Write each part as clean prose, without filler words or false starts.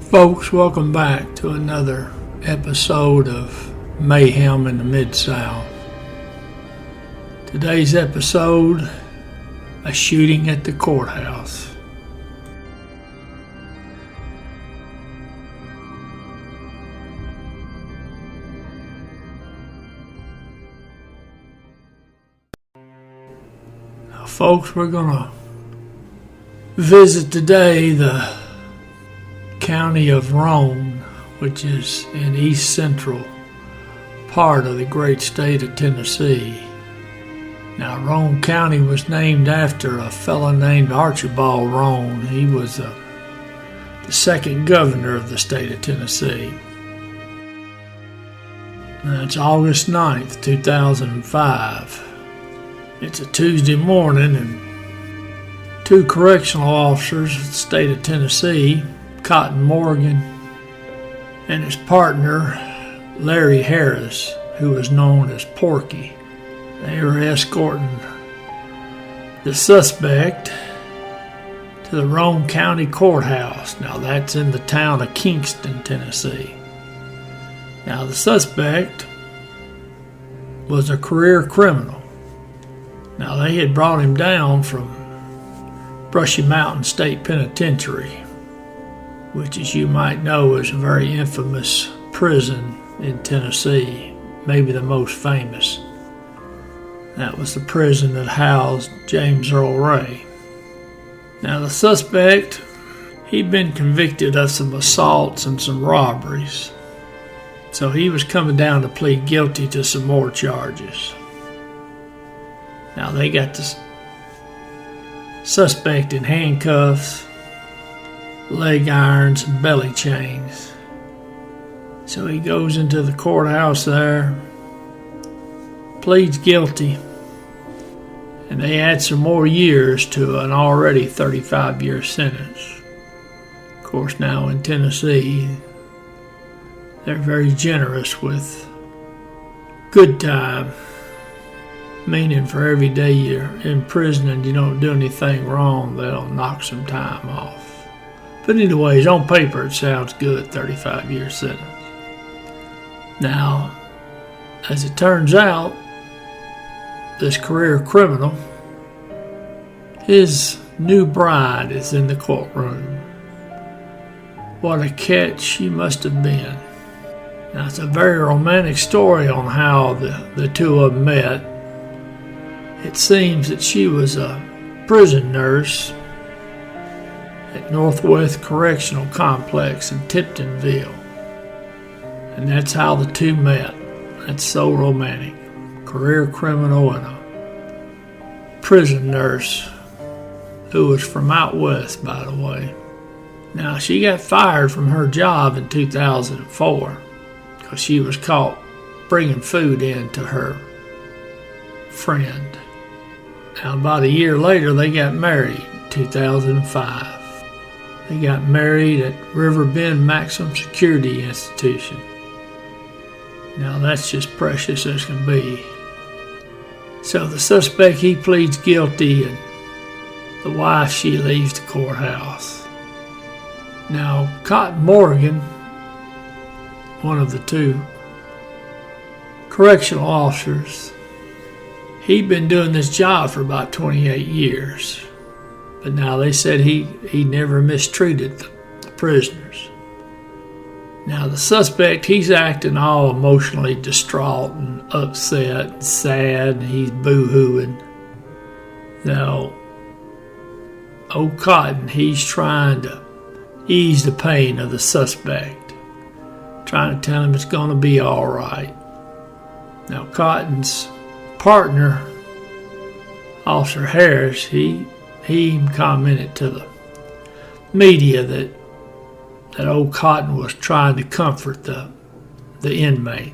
Folks, welcome back to another episode of Mayhem in the Midsouth. Today's episode, a shooting at the courthouse. Now, folks, we're going to visit today the county of Roane, which is in east central part of the great state of Tennessee. Now, Roane County was named after a fellow named Archibald Roane. He was the second governor of the state of Tennessee. Now, it's August 9th, 2005. It's a Tuesday morning, and two correctional officers of the state of Tennessee, Cotton Morgan and his partner Larry Harris, who was known as Porky. They were escorting the suspect to the Roane County Courthouse. Now that's in the town of Kingston, Tennessee. Now the suspect was a career criminal. Now they had brought him down from Brushy Mountain State Penitentiary, which, as you might know, is a very infamous prison in Tennessee, maybe the most famous. That was the prison that housed James Earl Ray. Now, the suspect, he'd been convicted of some assaults and some robberies, so he was coming down to plead guilty to some more charges. Now, they got the suspect in handcuffs, leg irons, and belly chains. So he goes into the courthouse there, pleads guilty, and they add some more years to an already 35-year sentence. Of course, now in Tennessee, they're very generous with good time, meaning for every day you're in prison and you don't do anything wrong, they'll knock some time off. But anyways, on paper it sounds good, 35-year sentence. Now, as it turns out, this career criminal, his new bride is in the courtroom. What a catch she must have been. Now, it's a very romantic story on how the two of them met. It seems that she was a prison nurse at Northwest Correctional Complex in Tiptonville. And that's how the two met. That's so romantic. Career criminal and a prison nurse who was from out west, by the way. Now, she got fired from her job in 2004 because she was caught bringing food in to her friend. Now, about a year later, they got married in 2005. They got married at River Bend Maximum Security Institution. Now that's just precious as can be. So the suspect, he pleads guilty, and the wife, she leaves the courthouse. Now Cotton Morgan, one of the two correctional officers, he'd been doing this job for about 28 years. But now they said he never mistreated the prisoners. Now the suspect, he's acting all emotionally distraught and upset and sad, and he's boo-hooing. Now, old Cotton, he's trying to ease the pain of the suspect, trying to tell him it's going to be all right. Now Cotton's partner, Officer Harris, he commented to the media that old Cotton was trying to comfort the inmate,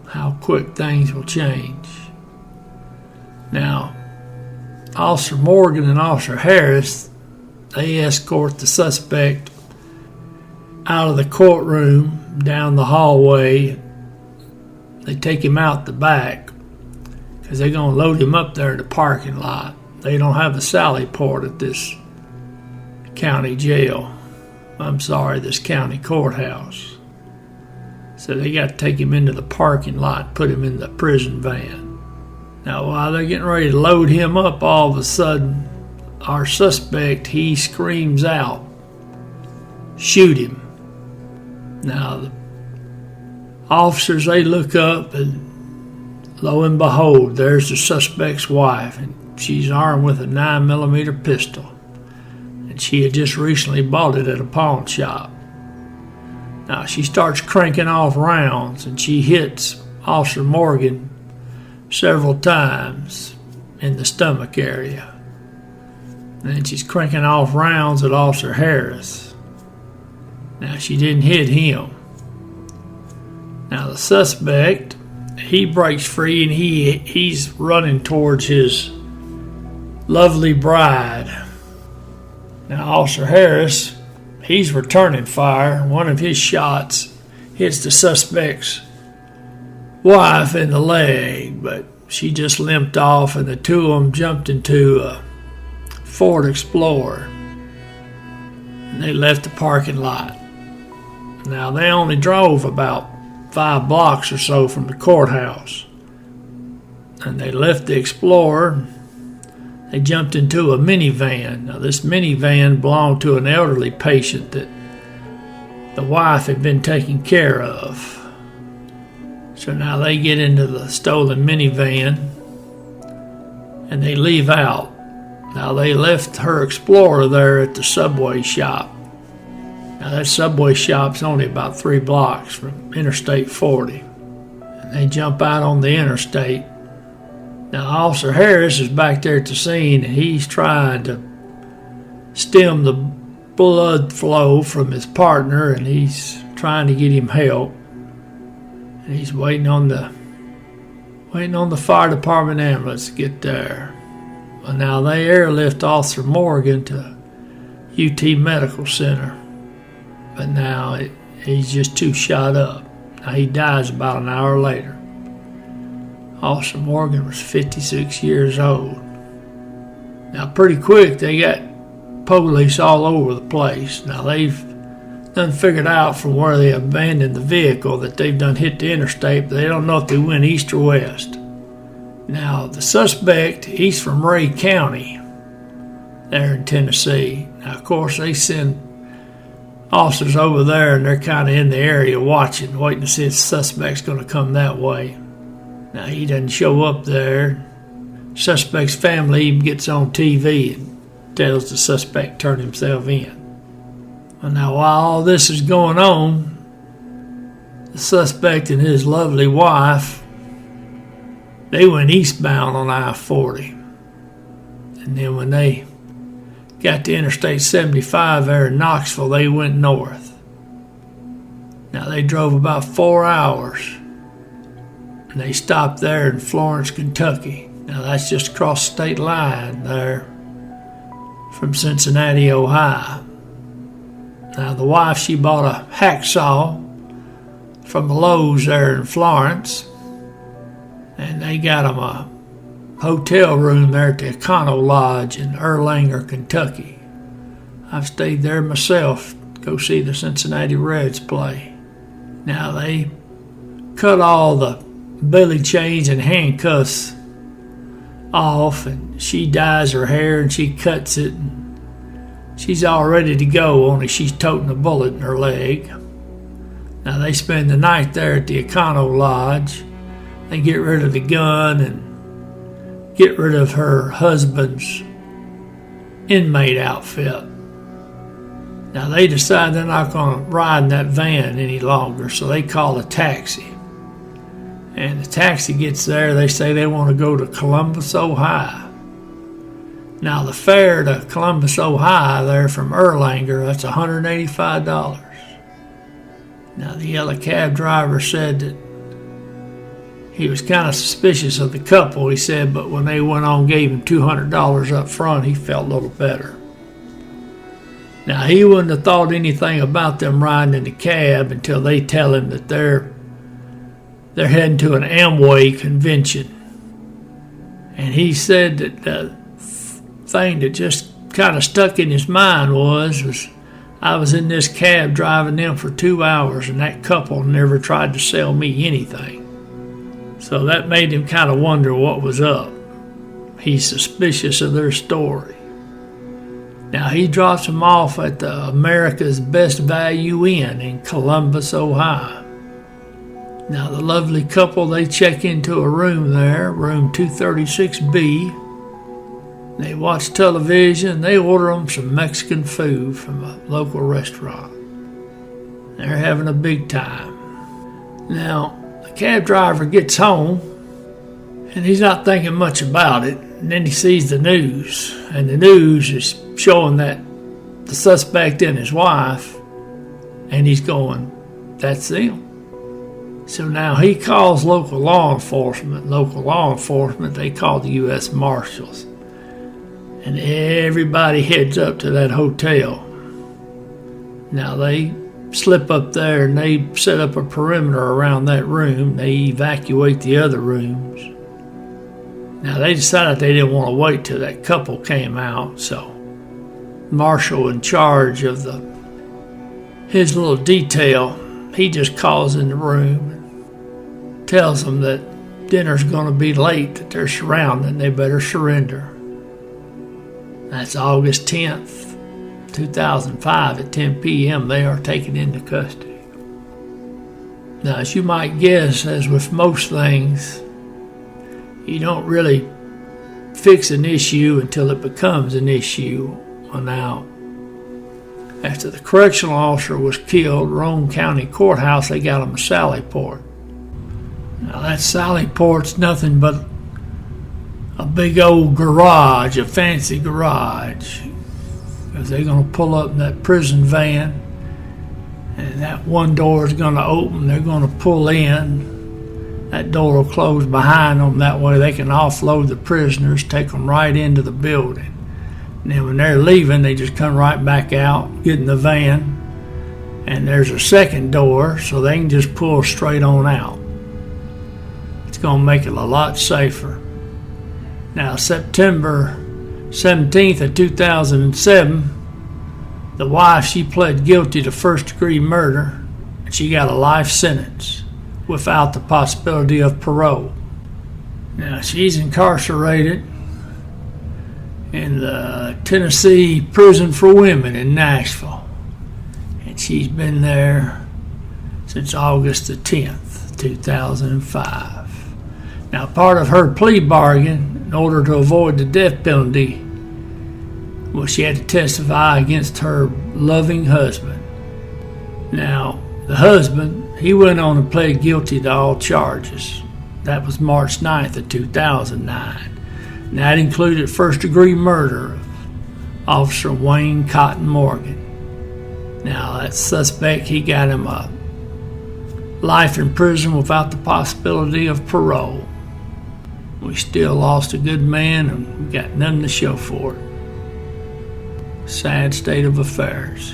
how quick things will change. Now, Officer Morgan and Officer Harris, they escort the suspect out of the courtroom, down the hallway. They take him out the back because they're going to load him up there in the parking lot. They don't have a sally port at this county jail. this county courthouse. So they got to take him into the parking lot, put him in the prison van. Now, while they're getting ready to load him up, all of a sudden, our suspect, he screams out, "Shoot him." Now, the officers, they look up, and lo and behold, there's the suspect's wife, and she's armed with a 9mm pistol. And she had just recently bought it at a pawn shop. Now, she starts cranking off rounds, and she hits Officer Morgan several times in the stomach area. And then she's cranking off rounds at Officer Harris. Now, she didn't hit him. Now, the suspect, he breaks free, and he's running towards his lovely bride. Now, Officer Harris, he's returning fire. One of his shots hits the suspect's wife in the leg, but she just limped off, and the two of them jumped into a Ford Explorer, and they left the parking lot. Now, they only drove about 5 blocks or so from the courthouse, and they left the Explorer. They jumped into a minivan. Now, this minivan belonged to an elderly patient that the wife had been taking care of. So now they get into the stolen minivan, and they leave out. Now, they left her Explorer there at the Subway shop. Now, that Subway shop's only about 3 blocks from Interstate 40. And they jump out on the interstate. Now, Officer Harris is back there at the scene, and he's trying to stem the blood flow from his partner, and he's trying to get him help. And he's waiting on the fire department ambulance to get there. Well, now they airlift Officer Morgan to UT Medical Center. But now he's just too shot up. Now, he dies about an hour later. Officer Morgan was 56 years old. Now, pretty quick, they got police all over the place. Now, they've done figured out from where they abandoned the vehicle that they've done hit the interstate, but they don't know if they went east or west. Now, the suspect, he's from Roane County there in Tennessee. Now, of course, they send officers over there, and they're kind of in the area watching, waiting to see if the suspect's going to come that way. Now, he doesn't show up there. Suspect's family even gets on TV and tells the suspect to turn himself in. Well, now, while all this is going on, the suspect and his lovely wife, they went eastbound on I-40. And then when they got to Interstate 75 there in Knoxville, they went north. Now, they drove about 4 hours, and they stopped there in Florence, Kentucky. Now, that's just across the state line there from Cincinnati, Ohio. Now, the wife, she bought a hacksaw from the Lowe's there in Florence, and they got them a hotel room there at the Econo Lodge in Erlanger, Kentucky. I've stayed there myself to go see the Cincinnati Reds play. Now, they cut all the belly chains and handcuffs off, and she dyes her hair and she cuts it, and she's all ready to go, only she's toting a bullet in her leg. Now, they spend the night there at the Econo Lodge. They get rid of the gun and get rid of her husband's inmate outfit. Now, they decide they're not going to ride in that van any longer, so they call a taxi. And the taxi gets there. They say they want to go to Columbus, Ohio. Now, the fare to Columbus, Ohio, there from Erlanger, that's $185. Now, the yellow cab driver said that he was kind of suspicious of the couple, he said, but when they went on and gave him $200 up front, he felt a little better. Now, he wouldn't have thought anything about them riding in the cab until they tell him that they're heading to an Amway convention. And he said that the thing that just kind of stuck in his mind was I was in this cab driving them for 2 hours, and that couple never tried to sell me anything. So that made him kind of wonder what was up. He's suspicious of their story. Now, he drops them off at the America's Best Value Inn in Columbus, Ohio. Now, the lovely couple, they check into a room there, room 236B. They watch television. They order them some Mexican food from a local restaurant. They're having a big time. Now, the cab driver gets home, and he's not thinking much about it. And then he sees the news, and the news is showing that the suspect and his wife, and he's going, that's them. So now he calls local law enforcement. Local law enforcement, they call the U.S. Marshals. And everybody heads up to that hotel. Now they slip up there and they set up a perimeter around that room. They evacuate the other rooms. Now they decided they didn't want to wait till that couple came out, so Marshall in charge of his little detail, he just calls in the room and tells them that dinner's going to be late, that they're surrounded, they better surrender. That's August 10th, 2005 at 10 p.m. They are taken into custody. Now, as you might guess, as with most things, you don't really fix an issue until it becomes an issue. Well, now, after the correctional officer was killed, Roane County Courthouse, they got him a sally port. Now, that sally port's nothing but a big old garage, a fancy garage, because they're going to pull up in that prison van, and that one door is going to open. They're going to pull in. That door will close behind them. That way they can offload the prisoners, take them right into the building. And then when they're leaving, they just come right back out, get in the van, and there's a second door, so they can just pull straight on out. It's going to make it a lot safer. Now, September 17th of 2007, the wife, she pled guilty to first-degree murder, and she got a life sentence without the possibility of parole. Now, she's incarcerated in the Tennessee Prison for Women in Nashville, and she's been there since August the 10th, 2005. Now, part of her plea bargain, in order to avoid the death penalty, well, she had to testify against her loving husband. Now, the husband, he went on and pled guilty to all charges. That was March 9th of 2009. And that included first-degree murder of Officer Wayne Cotton Morgan. Now, that suspect, he got him a life in prison without the possibility of parole. We still lost a good man, and we got nothing to show for it. Sad state of affairs.